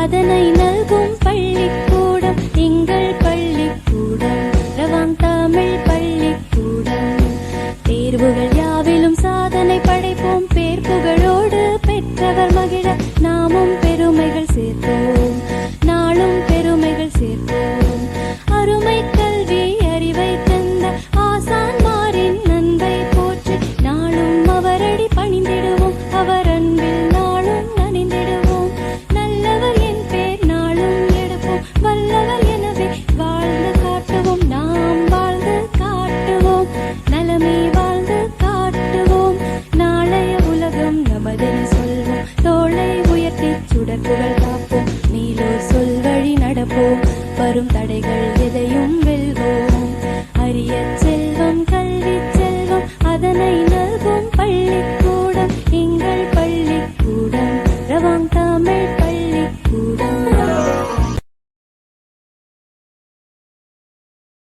அதனை நல்கும் பள்ளிக்கூடம் எங்கள் பள்ளிக்கூடம் ரவாங் தமிழ் பள்ளிக்கூடம். தேர்வுகள் யாவிலும் சாதனை படைப்போம், பேர் புகழோடு பெற்றவர் மகிழ நாமும் பெருமைகள் சேர்ப்போம்.